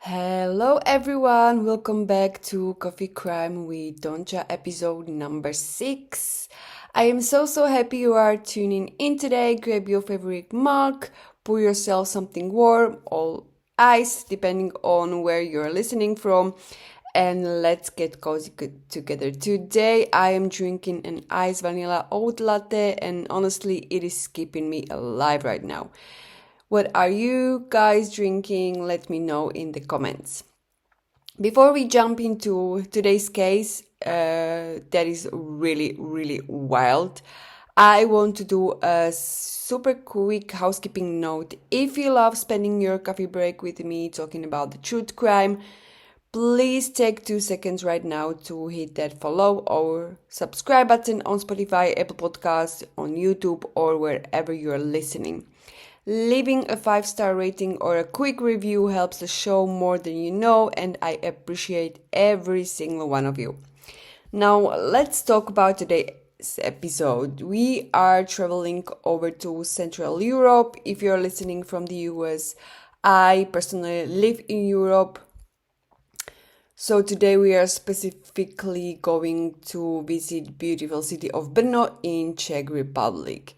Hello everyone, welcome back to Coffee Crime with Doncha episode number 6. I am so happy you are tuning in today. Grab your favorite mug, pour yourself something warm or ice depending on where you're listening from, and let's get cozy together. Today I am drinking an iced vanilla oat latte and honestly it is keeping me alive right now. What are you guys drinking? Let me know in the comments. Before we jump into today's case, that is really wild, I want to do a super quick housekeeping note. If you love spending your coffee break with me talking about the truth crime, please take 2 seconds right now to hit that follow or subscribe button on Spotify, Apple Podcasts, on YouTube, or wherever you're listening. Leaving a 5-star rating or a quick review helps the show more than you know, and I appreciate every single one of you. Now, let's talk about today's episode. We are traveling over to Central Europe. If you're listening from the US, I personally live in Europe. So today we are specifically going to visit beautiful city of Brno in Czech Republic.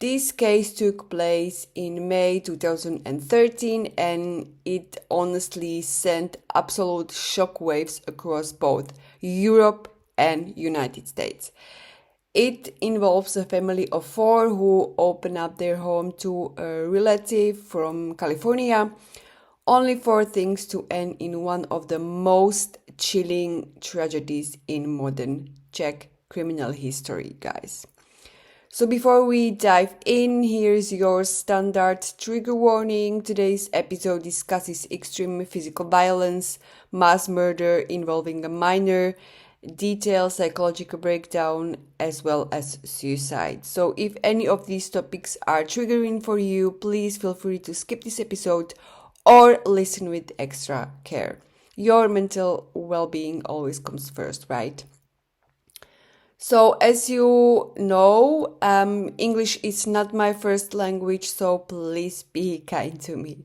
This case took place in May 2013 and it honestly sent absolute shockwaves across both Europe and United States. It involves a family of 4 who open up their home to a relative from California, only for things to end in one of the most chilling tragedies in modern Czech criminal history, guys. So before we dive in, here's your standard trigger warning. Today's episode discusses extreme physical violence, mass murder involving a minor, detailed psychological breakdown, as well as suicide. So if any of these topics are triggering for you, please feel free to skip this episode or listen with extra care. Your mental well-being always comes first, right? So as you know, English is not my first language, so please be kind to me.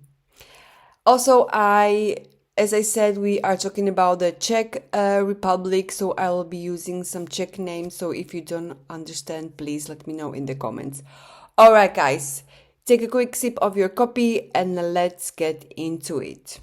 Also, as I said, we are talking about the Czech Republic, so I will be using some Czech names. So if you don't understand, please let me know in the comments. All right, guys, take a quick sip of your coffee and let's get into it.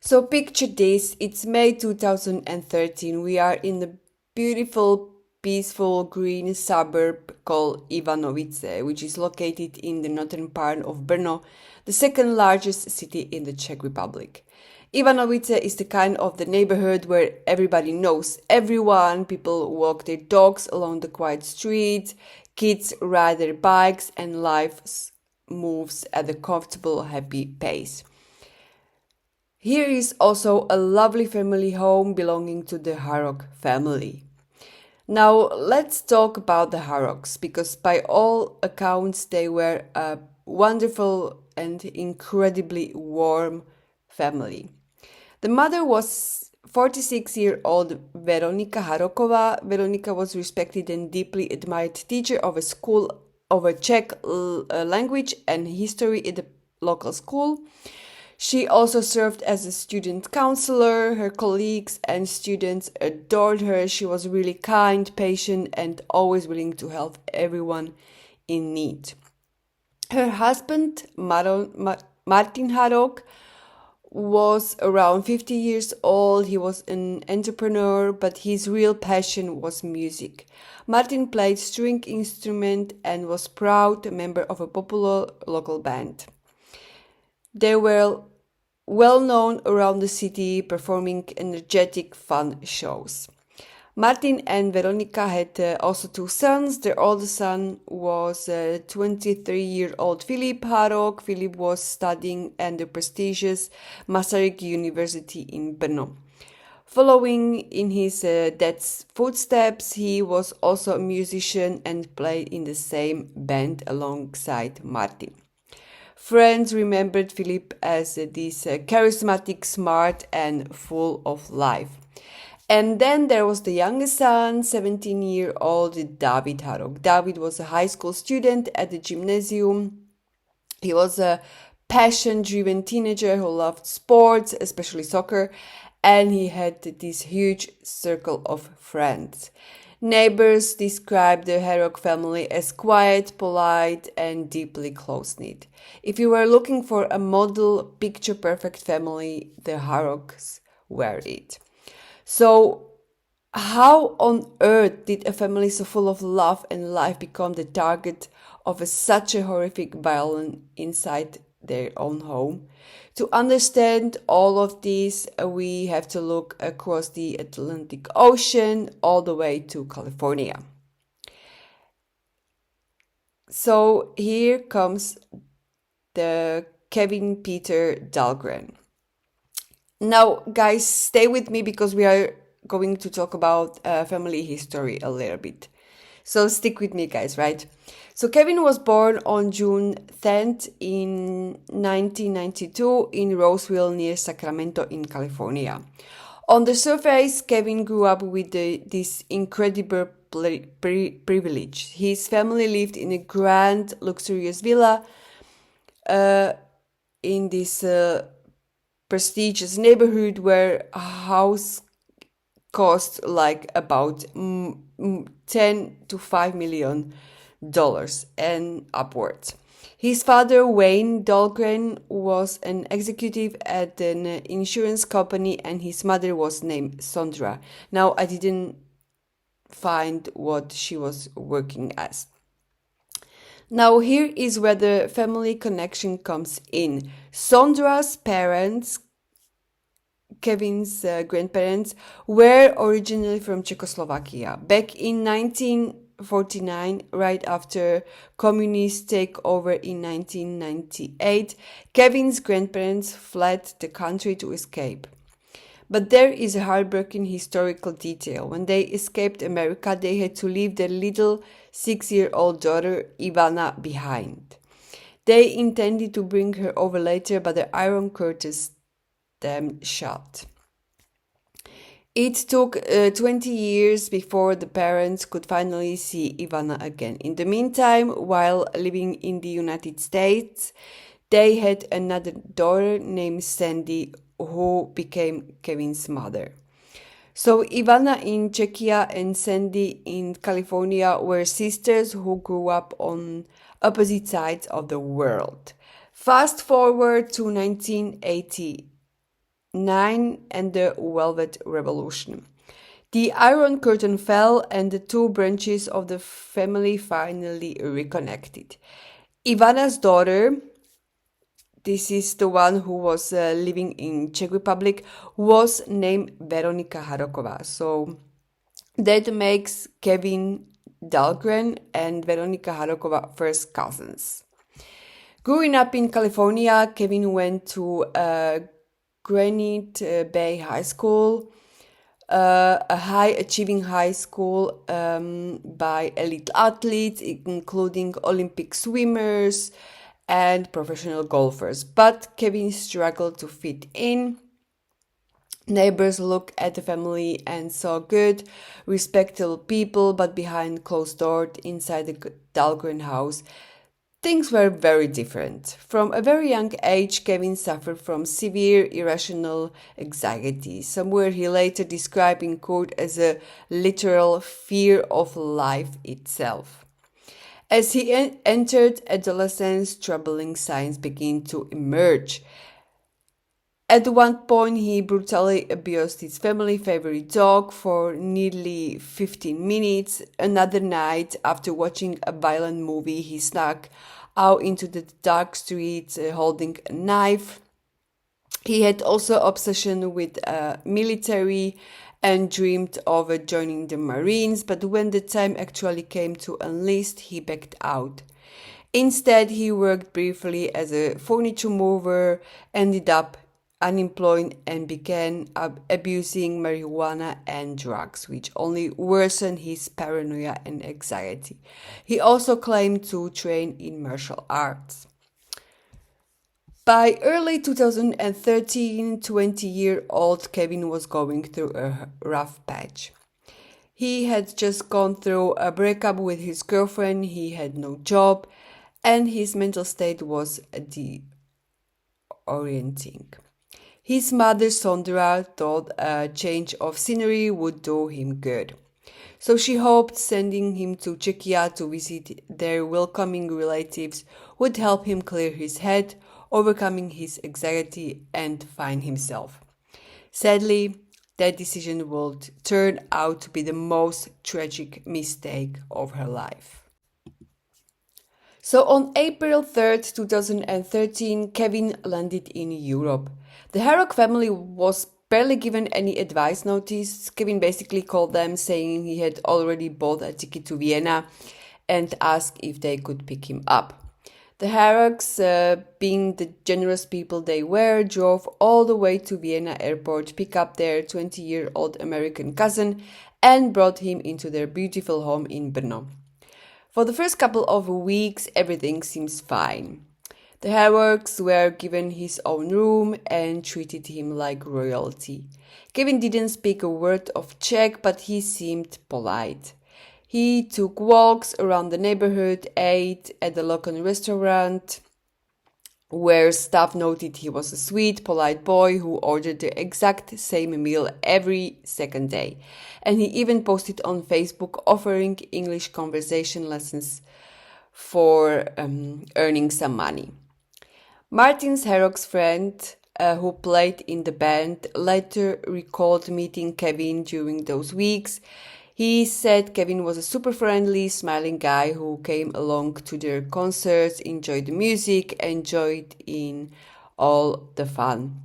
So picture this, it's May 2013. We are in the beautiful, peaceful, green suburb called Ivanovice, which is located in the northern part of Brno, the second largest city in the Czech Republic. Ivanovice is the kind of the neighborhood where everybody knows everyone, people walk their dogs along the quiet streets, kids ride their bikes, and life moves at a comfortable, happy pace. Here is also a lovely family home belonging to the Harok family. Now let's talk about the Haroks, because by all accounts they were a wonderful and incredibly warm family. The mother was 46-year-old Veronika Harokova. Veronika was respected and deeply admired teacher of a school of a Czech language and history in the local school. She also served as a student counselor. Her colleagues and students adored her. She was really kind, patient, and always willing to help everyone in need. Her husband, Martin Harok, was around 50 years old. He was an entrepreneur, but his real passion was music. Martin played string instrument and was proud member of a popular local band. They were well known around the city, performing energetic, fun shows. Martin and Veronika had also 2 sons. Their oldest son was 23-year-old Filip Harok. Filip was studying at the prestigious Massacre University in Brno. Following in his dad's footsteps, he was also a musician and played in the same band alongside Martin. Friends remembered Philip as this charismatic, smart, and full of life. And then there was the youngest son, 17-year-old David Harok. David was a high school student at the gymnasium. He was a passion-driven teenager who loved sports, especially soccer, and he had this huge circle of friends. Neighbors described the Harok family as quiet, polite, and deeply close-knit. If you were looking for a model, picture-perfect family, the Haroks were it. So, how on earth did a family so full of love and life become the target of such a horrific violence inside their own home? To understand all of this, we have to look across the Atlantic Ocean all the way to California. So here comes the Kevin Peter Dahlgren. Now, guys, stay with me because we are going to talk about family history a little bit. So stick with me, guys, right? So Kevin was born on June 10th in 1992 in Roseville near Sacramento in California. On the surface, Kevin grew up with this incredible privilege. His family lived in a grand, luxurious villa in this prestigious neighborhood where a house cost like about $10 to $5 million and upwards. His father, Wayne Dahlgren, was an executive at an insurance company and his mother was named Sondra. Now, I didn't find what she was working as. Now, here is where the family connection comes in. Sondra's parents, Kevin's grandparents, were originally from Czechoslovakia. Back in 1949, right after communist takeover in 1998, Kevin's grandparents fled the country to escape. But there is a heartbreaking historical detail. When they escaped America, they had to leave their little 6-year-old daughter, Ivana, behind. They intended to bring her over later, but the Iron Curtain them shut. It took 20 years before the parents could finally see Ivana again. In the meantime, while living in the United States, they had another daughter named Sandy, who became Kevin's mother. So Ivana in Czechia and Sandy in California were sisters who grew up on opposite sides of the world. Fast forward to 1989 and the Velvet Revolution. The Iron Curtain fell and the two branches of the family finally reconnected. Ivana's daughter, this is the one who was living in Czech Republic, was named Veronika Harokova. So that makes Kevin Dahlgren and Veronika Harokova first cousins. Growing up in California, Kevin went to Granite Bay High School, a high-achieving high school by elite athletes, including Olympic swimmers and professional golfers. But Kevin struggled to fit in. Neighbors looked at the family and saw good, respectable people, but behind closed doors inside the Dahlgren house, things were very different. From a very young age, Kevin suffered from severe irrational anxiety, somewhere he later described in court as a literal fear of life itself. As he entered adolescence, troubling signs began to emerge. At one point, he brutally abused his family favorite dog for nearly 15 minutes. Another night, after watching a violent movie, he snuck out into the dark streets holding a knife. He had also obsession with military and dreamed of joining the Marines, but when the time actually came to enlist, he backed out. Instead, he worked briefly as a furniture mover, ended up unemployed and began abusing marijuana and drugs, which only worsened his paranoia and anxiety. He also claimed to train in martial arts. By early 2013, 20-year-old Kevin was going through a rough patch. He had just gone through a breakup with his girlfriend, he had no job, and his mental state was disorienting. His mother Sondra thought a change of scenery would do him good. So she hoped sending him to Czechia to visit their welcoming relatives would help him clear his head, overcoming his anxiety and find himself. Sadly, that decision would turn out to be the most tragic mistake of her life. So on April 3rd, 2013, Kevin landed in Europe. The Harok family was barely given any advice notice. Kevin basically called them saying he had already bought a ticket to Vienna and asked if they could pick him up. The Haroks, being the generous people they were, drove all the way to Vienna airport, pick up their 20-year-old American cousin and brought him into their beautiful home in Brno. For the first couple of weeks, everything seems fine. The Haroks were given his own room and treated him like royalty. Kevin didn't speak a word of Czech, but he seemed polite. He took walks around the neighborhood, ate at the local restaurant, where staff noted he was a sweet, polite boy who ordered the exact same meal every second day. And he even posted on Facebook offering English conversation lessons for earning some money. Martin's Harok's friend, who played in the band, later recalled meeting Kevin during those weeks. He said Kevin was a super friendly, smiling guy who came along to their concerts, enjoyed the music, enjoyed in all the fun.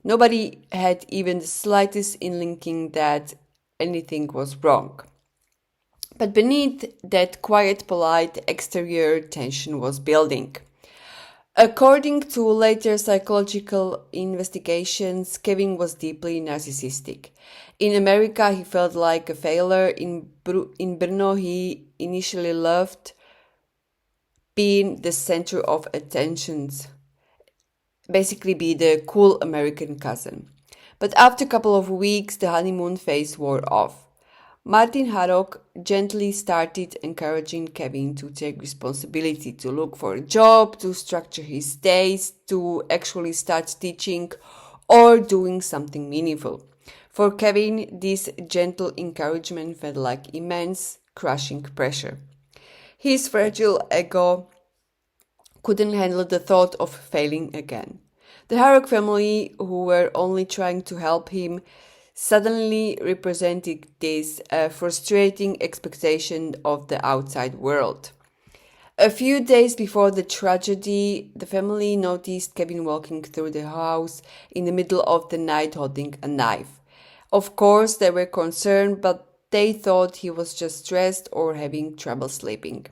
Nobody had even the slightest inkling that anything was wrong. But beneath that quiet, polite exterior, tension was building. According to later psychological investigations, Kevin was deeply narcissistic. In America, he felt like a failure. In Brno, he initially loved being the center of attention, basically be the cool American cousin. But after a couple of weeks, the honeymoon phase wore off. Martin Harok gently started encouraging Kevin to take responsibility, to look for a job, to structure his days, to actually start teaching or doing something meaningful. For Kevin, this gentle encouragement felt like immense, crushing pressure. His fragile ego couldn't handle the thought of failing again. The Harok family, who were only trying to help him, suddenly represented this frustrating expectation of the outside world. A few days before the tragedy, the family noticed Kevin walking through the house in the middle of the night holding a knife. Of course, they were concerned, but they thought he was just stressed or having trouble sleeping.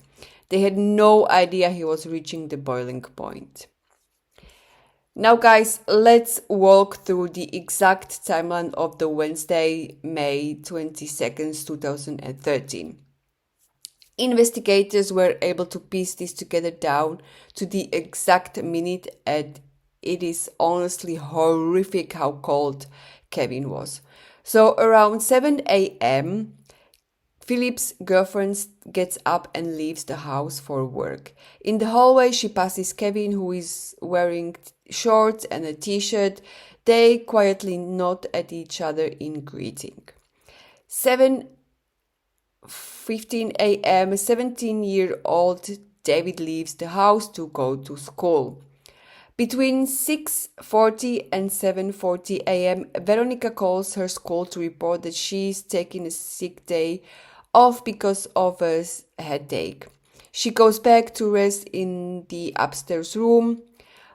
They had no idea he was reaching the boiling point. Now guys, let's walk through the exact timeline of the Wednesday, May 22nd, 2013. Investigators were able to piece this together down to the exact minute, and it is honestly horrific how cold Kevin was. So around 7 a.m., Philip's girlfriend gets up and leaves the house for work. In the hallway, she passes Kevin, who is wearing shorts and a t-shirt. They quietly nod at each other in greeting. 7:15 a.m., 17-year-old David leaves the house to go to school. Between 6:40 and 7:40 a.m., Veronica calls her school to report that she's taking a sick day off because of a headache. She goes back to rest in the upstairs room.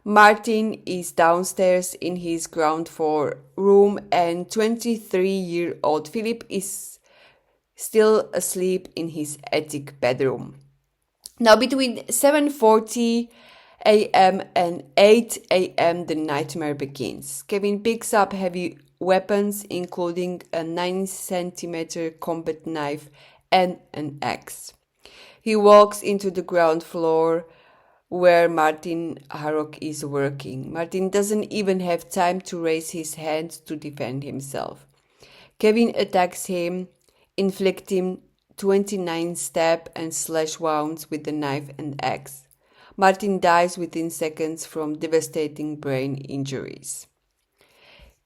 Martin is downstairs in his ground floor room, and 23-year-old Philip is still asleep in his attic bedroom. Now, between 7:40 a.m. and 8 a.m., the nightmare begins. Kevin picks up heavy weapons, including a 9-centimeter combat knife and an axe. He walks into the ground floor where Martin Harok is working. Martin doesn't even have time to raise his hand to defend himself. Kevin attacks him, inflicting 29 stab and slash wounds with the knife and axe. Martin dies within seconds from devastating brain injuries.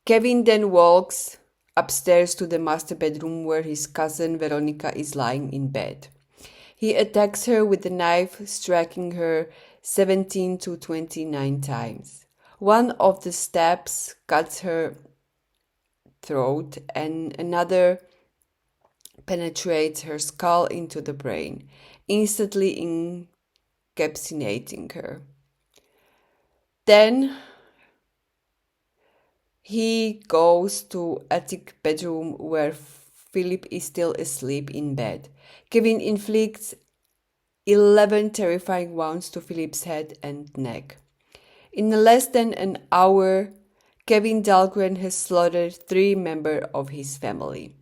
Kevin then walks upstairs to the master bedroom where his cousin Veronica is lying in bed. He attacks her with a knife, striking her 17 to 29 times. One of the stabs cuts her throat and another penetrates her skull into the brain, instantly incapacitating her. Then he goes to attic bedroom where Philip is still asleep in bed. Kevin inflicts 11 terrifying wounds to Philip's head and neck. In less than an hour, Kevin Dahlgren has slaughtered 3 members of his family.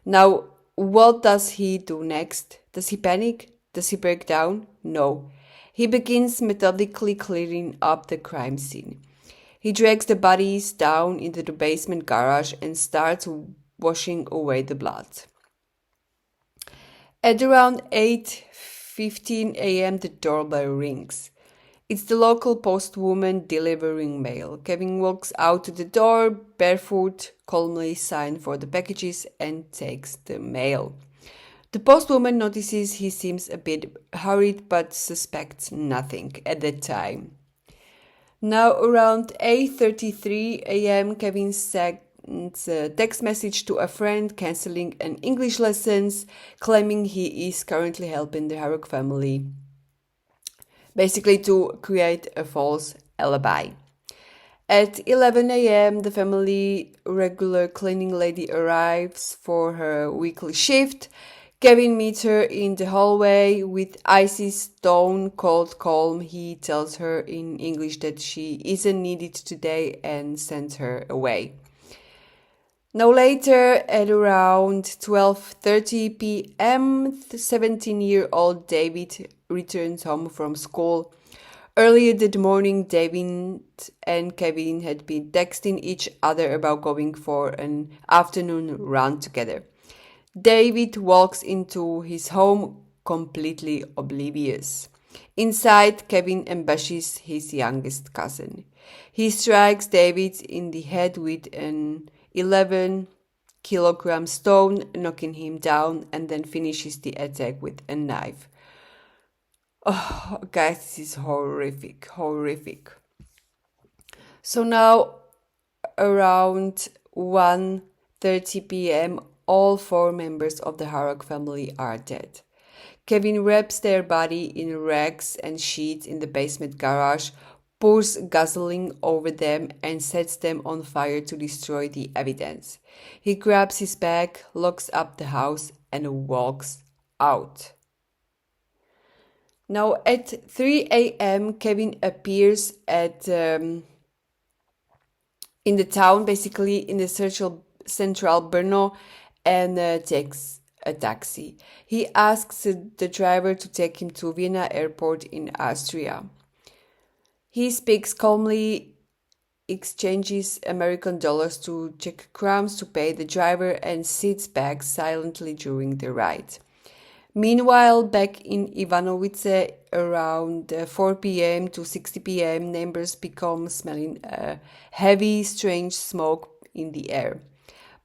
Now, what does he do next? Does he panic? Does he break down? No. He begins methodically clearing up the crime scene. He drags the bodies down into the basement garage and starts washing away the blood. At around 8:15 a.m. the doorbell rings. It's the local postwoman delivering mail. Kevin walks out to the door, barefoot, calmly signs for the packages and takes the mail. The postwoman notices he seems a bit hurried but suspects nothing at that time. Now around 8:33 a.m. Kevin sends a text message to a friend cancelling an English lessons, claiming he is currently helping the Harok family, basically to create a false alibi. At 11 a.m. the family regular cleaning lady arrives for her weekly shift. Kevin meets her in the hallway with icy stone cold calm. He tells her in English that she isn't needed today and sends her away. Now later, at around 12:30 p.m., 17-year-old David returns home from school. Earlier that morning, David and Kevin had been texting each other about going for an afternoon run together. David walks into his home completely oblivious. Inside, Kevin ambushes his youngest cousin. He strikes David in the head with an 11-kilogram stone, knocking him down, and then finishes the attack with a knife. Oh, guys, this is horrific. So now, around 1:30 p.m., all 4 members of the Harok family are dead. Kevin wraps their body in rags and sheets in the basement garage, pours gasoline over them and sets them on fire to destroy the evidence. He grabs his bag, locks up the house and walks out. Now at 3 a.m. Kevin appears in the town, basically in the central Brno, and takes a taxi. He asks the driver to take him to Vienna airport in Austria. He speaks calmly, exchanges American dollars to Czech crowns to pay the driver, and sits back silently during the ride. Meanwhile, back in Ivanovice, around 4 p.m. to 6 p.m., neighbors become smelling a heavy, strange smoke in the air.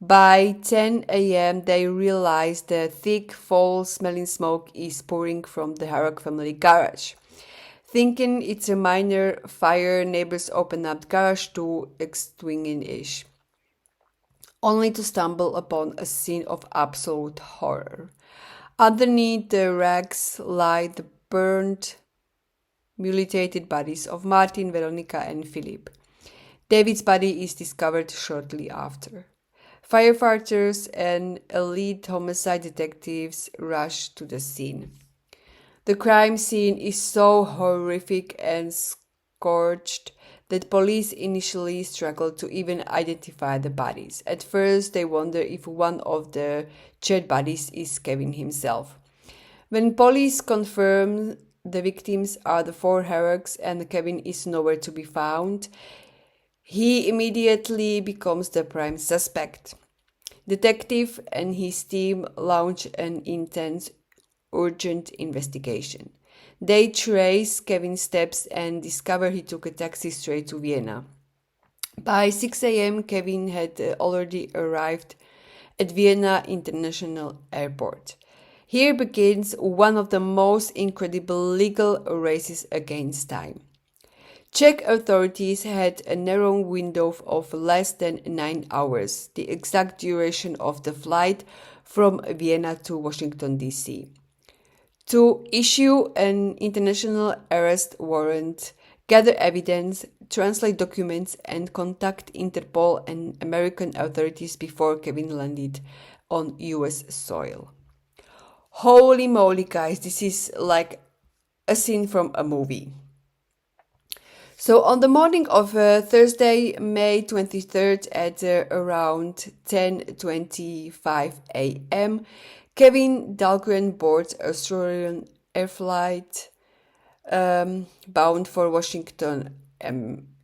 By 10 a.m., they realize the thick, foul-smelling smoke is pouring from the Harok family garage. Thinking it's a minor fire, neighbors open up the garage to extinguish, only to stumble upon a scene of absolute horror. Underneath the rags lie the burned, mutilated bodies of Martin, Veronica, and Philip. David's body is discovered shortly after. Firefighters and elite homicide detectives rush to the scene. The crime scene is so horrific and scorched that police initially struggled to even identify the bodies. At first, they wonder if one of the dead bodies is Kevin himself. When police confirm the victims are the 4 Haroks and Kevin is nowhere to be found, he immediately becomes the prime suspect. Detective and his team launch an intense, urgent investigation. They trace Kevin's steps and discover he took a taxi straight to Vienna. By 6 a.m., Kevin had already arrived at Vienna International Airport. Here begins one of the most incredible legal races against time. Czech authorities had a narrow window of less than 9 hours, the exact duration of the flight from Vienna to Washington, D.C., to issue an international arrest warrant, gather evidence, translate documents, and contact Interpol and American authorities before Kevin landed on US soil. Holy moly, guys, this is like a scene from a movie. So on the morning of Thursday, May 23rd at around 10:25 a.m., Kevin Dahlgren boards Austrian Airlines Flight bound for Washington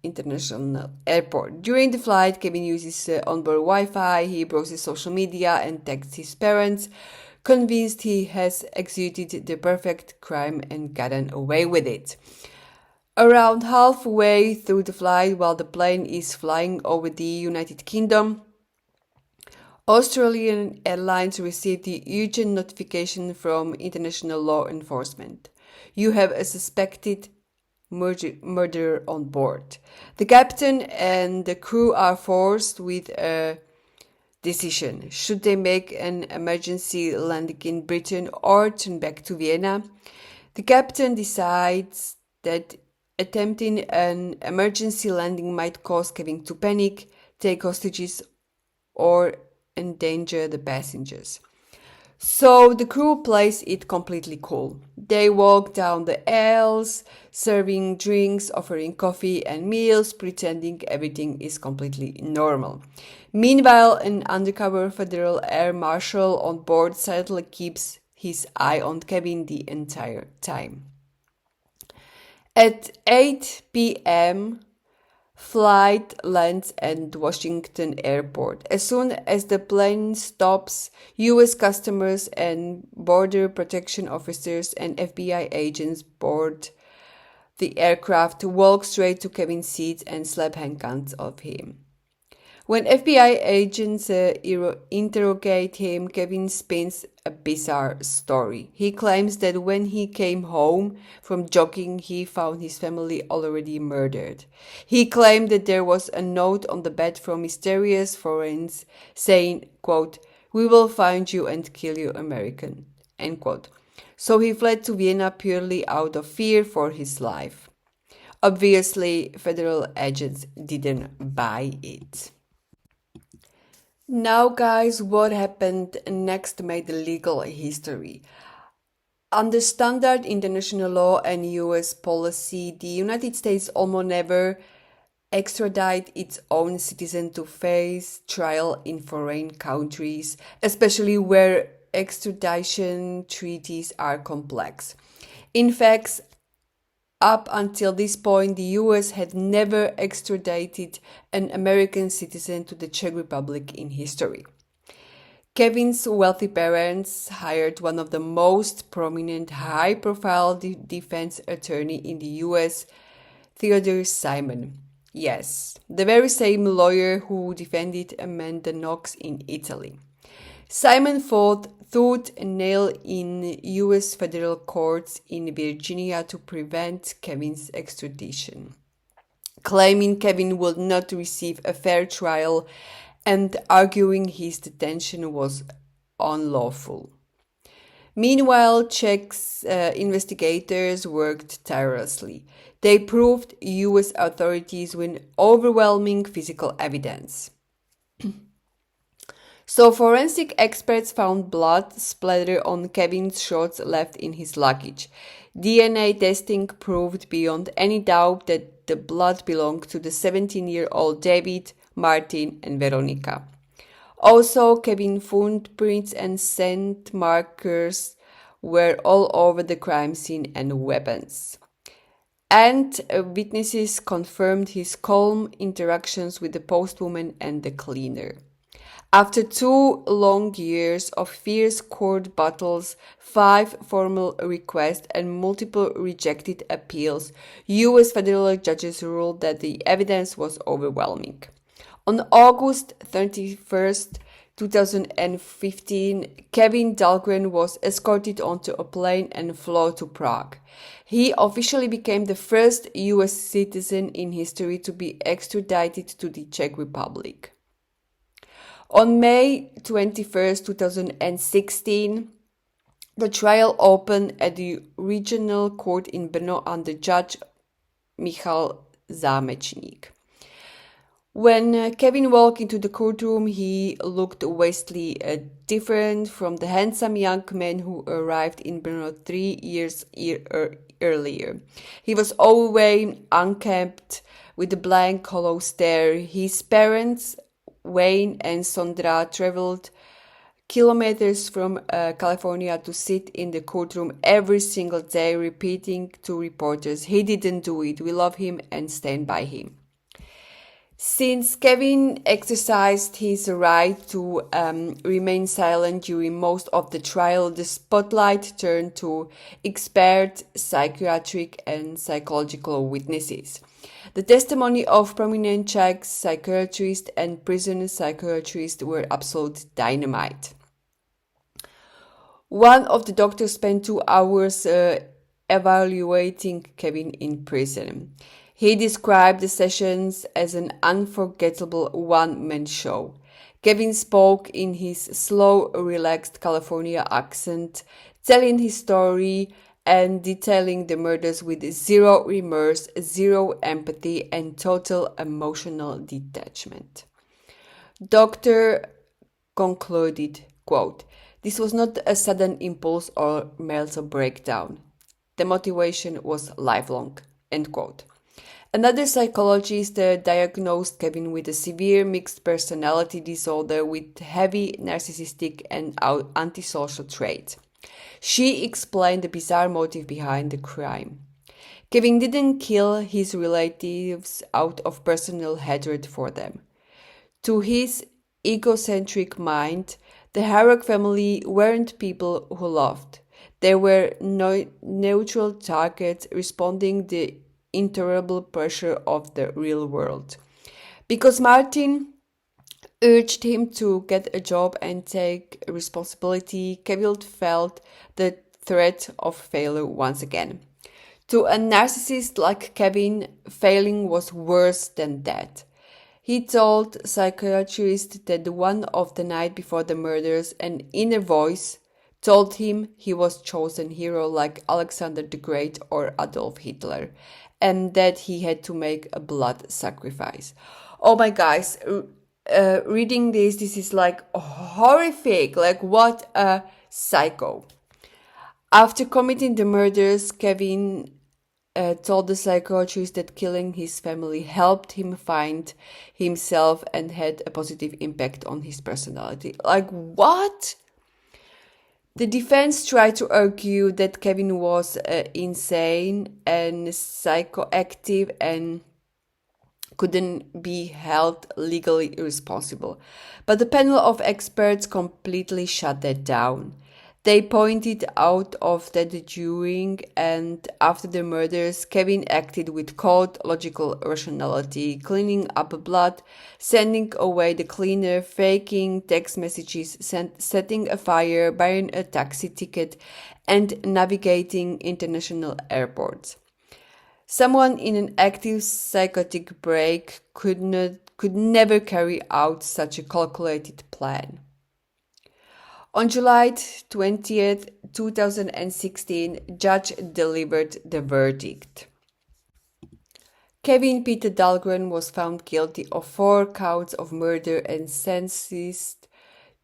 International Airport. During the flight, Kevin uses onboard Wi-Fi, he browses social media and texts his parents, convinced he has executed the perfect crime and gotten away with it. Around halfway through the flight, while the plane is flying over the United Kingdom, Austrian Airlines received the urgent notification from international law enforcement. You have a suspected murderer on board. The captain and the crew are forced with a decision. Should they make an emergency landing in Britain or turn back to Vienna? The captain decides that attempting an emergency landing might cause Kevin to panic, take hostages, or endanger the passengers. So the crew plays it completely cool. They walk down the aisles, serving drinks, offering coffee and meals, pretending everything is completely normal. Meanwhile, an undercover federal air marshal on board sadly keeps his eye on Kevin the entire time. At 8 p.m., flight lands at Washington Airport. As soon as the plane stops, U.S. customers and border protection officers and FBI agents board the aircraft, walk straight to Kevin's seat and slap handcuffs of him. When FBI agents interrogate him, Kevin spins a bizarre story. He claims that when he came home from jogging, he found his family already murdered. He claimed that there was a note on the bed from mysterious foreigners saying, quote, "We will find you and kill you, American," end quote. So he fled to Vienna purely out of fear for his life. Obviously, federal agents didn't buy it. Now, guys, what happened next made legal history. Under standard international law and US policy, the United States almost never extradite its own citizen to face trial in foreign countries, especially where extradition treaties are complex. In fact, up until this point, the US had never extradited an American citizen to the Czech Republic in history. Kevin's wealthy parents hired one of the most prominent high-profile defense attorney in the US, Theodore Simon. Yes, the very same lawyer who defended Amanda Knox in Italy. Simon fought tooth and nail in U.S. federal courts in Virginia to prevent Kevin's extradition, claiming Kevin would not receive a fair trial and arguing his detention was unlawful. Meanwhile, Czech investigators worked tirelessly. They proved U.S. authorities with overwhelming physical evidence. So forensic experts found blood splatter on Kevin's shorts left in his luggage. DNA testing proved beyond any doubt that the blood belonged to the 17-year-old David, Martin, and Veronica. Also, Kevin's footprints and scent markers were all over the crime scene and weapons. And witnesses confirmed his calm interactions with the postwoman and the cleaner. After 2 long years of fierce court battles, 5 formal requests, and multiple rejected appeals, U.S. federal judges ruled that the evidence was overwhelming. On August 31st, 2015, Kevin Dahlgren was escorted onto a plane and flew to Prague. He officially became the first U.S. citizen in history to be extradited to the Czech Republic. On May 21st, 2016, the trial opened at the regional court in Brno under Judge Michal Zámečník. When Kevin walked into the courtroom, he looked vastly different from the handsome young man who arrived in Brno 3 years earlier. He was overweight, unkempt, with a blank, hollow stare. His parents, Wayne and Sondra, traveled kilometers from California to sit in the courtroom every single day, repeating to reporters, "He didn't do it. We love him and stand by him." Since Kevin exercised his right to remain silent during most of the trial, the spotlight turned to expert psychiatric and psychological witnesses. The testimony of prominent Czech psychiatrists and prison psychiatrists were absolute dynamite. One of the doctors spent 2 hours evaluating Kevin in prison. He described the sessions as an unforgettable one-man show. Kevin spoke in his slow, relaxed California accent, telling his story and detailing the murders with zero remorse, zero empathy, and total emotional detachment. Doctor concluded, quote, "This was not a sudden impulse or mental breakdown. The motivation was lifelong," end quote. Another psychologist diagnosed Kevin with a severe mixed personality disorder with heavy narcissistic and antisocial traits. She explained the bizarre motive behind the crime. Kevin didn't kill his relatives out of personal hatred for them. To his egocentric mind, the Harok family weren't people who loved. They were neutral targets responding to the intolerable pressure of the real world. Because Martin urged him to get a job and take responsibility, Kevin felt the threat of failure once again. To a narcissist like Kevin, failing was worse than death. He told psychiatrists that one of the night before the murders, an inner voice told him he was chosen hero like Alexander the Great or Adolf Hitler, and that he had to make a blood sacrifice. Oh my guys, reading this is like horrific. Like, what a psycho. After committing the murders, Kevin told the psychiatrist that killing his family helped him find himself and had a positive impact on his personality. Like, what? The defense tried to argue that Kevin was insane and psychoactive and couldn't be held legally responsible. But the panel of experts completely shut that down. They pointed out that during and after the murders, Kevin acted with cold, logical rationality, cleaning up blood, sending away the cleaner, faking text messages, setting a fire, buying a taxi ticket, and navigating international airports. Someone in an active psychotic break could never carry out such a calculated plan. On July 20th, 2016, judge delivered the verdict. Kevin Peter Dahlgren was found guilty of 4 counts of murder and sentenced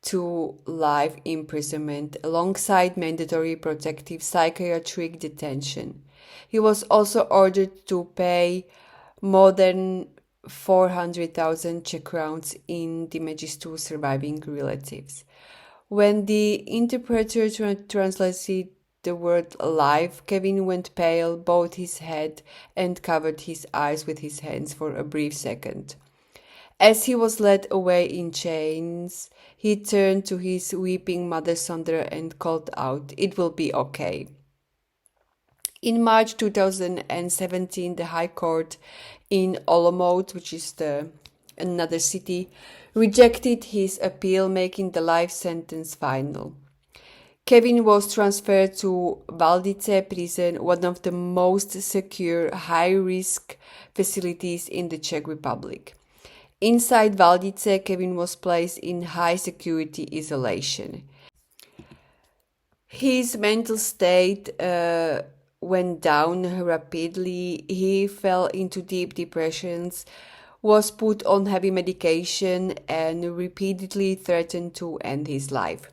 to life imprisonment alongside mandatory protective psychiatric detention. He was also ordered to pay more than 400,000 Czech crowns in damages to surviving relatives. When the interpreter translated the word life, Kevin went pale, bowed his head, and covered his eyes with his hands for a brief second. As he was led away in chains, he turned to his weeping mother Sandra and called out, "It will be okay." In March 2017, the High Court in Olomouc, which is another city, rejected his appeal, making the life sentence final. Kevin was transferred to Valdice prison, one of the most secure, high-risk facilities in the Czech Republic. Inside Valdice, Kevin was placed in high-security isolation. His mental state went down rapidly. He fell into deep depressions, was put on heavy medication, and repeatedly threatened to end his life.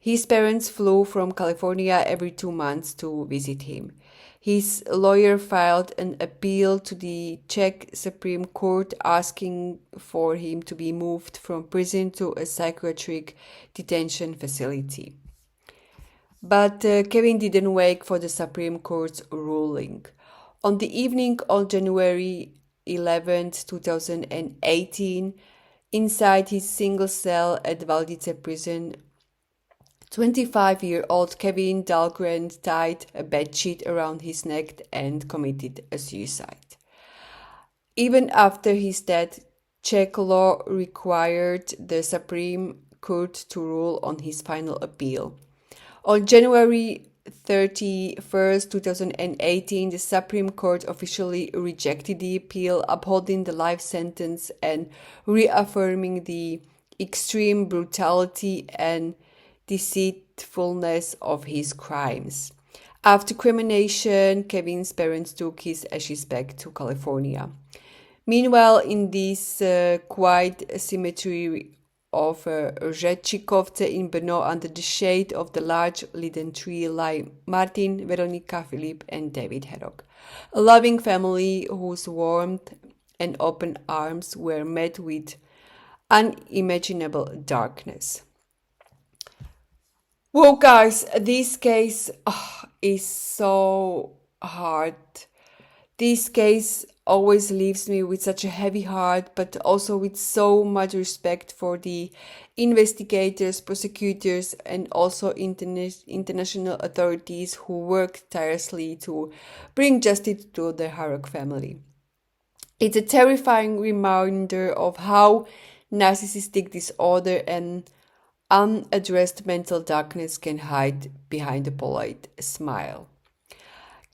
His parents flew from California every 2 months to visit him. His lawyer filed an appeal to the Czech Supreme Court asking for him to be moved from prison to a psychiatric detention facility. But Kevin didn't wait for the Supreme Court's ruling. On the evening of January 11, 2018, inside his single cell at Valdice prison, 25-year-old Kevin Dahlgren tied a bedsheet around his neck and committed a suicide. Even after his death, Czech law required the Supreme Court to rule on his final appeal. On January 31st, 2018, the Supreme Court officially rejected the appeal, upholding the life sentence and reaffirming the extreme brutality and deceitfulness of his crimes. After cremation, Kevin's parents took his ashes back to California. Meanwhile, in this quiet cemetery of Řečikovce in Brno, under the shade of the large linden tree, lie Martin, Veronika, Filip, and David Harok, a loving family whose warmth and open arms were met with unimaginable darkness. Whoa, guys, this case is so hard. This case always leaves me with such a heavy heart, but also with so much respect for the investigators, prosecutors, and also international authorities who worked tirelessly to bring justice to the Harok family. It's a terrifying reminder of how narcissistic disorder and unaddressed mental darkness can hide behind a polite smile.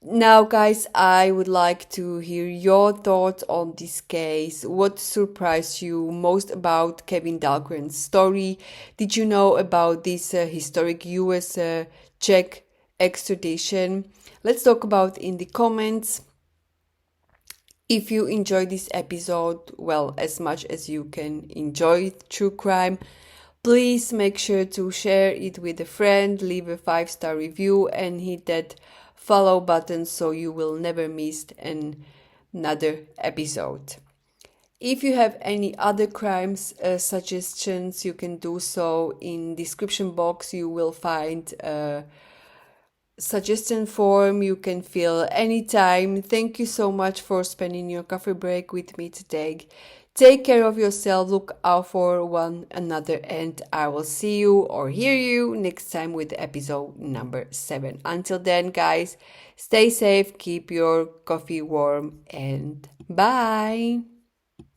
Now, guys, I would like to hear your thoughts on this case. What surprised you most about Kevin Dahlgren's story? Did you know about this historic US Czech extradition? Let's talk about in the comments. If you enjoyed this episode, well, as much as you can enjoy true crime, please make sure to share it with a friend, leave a 5-star review, and hit that follow button so you will never miss another episode. If you have any other crimes suggestions, you can do so in description box. You will find a suggestion form you can fill anytime. Thank you so much for spending your coffee break with me today. Take care of yourself, look out for one another, and I will see you or hear you next time with episode number 7. Until then, guys, stay safe, keep your coffee warm, and bye!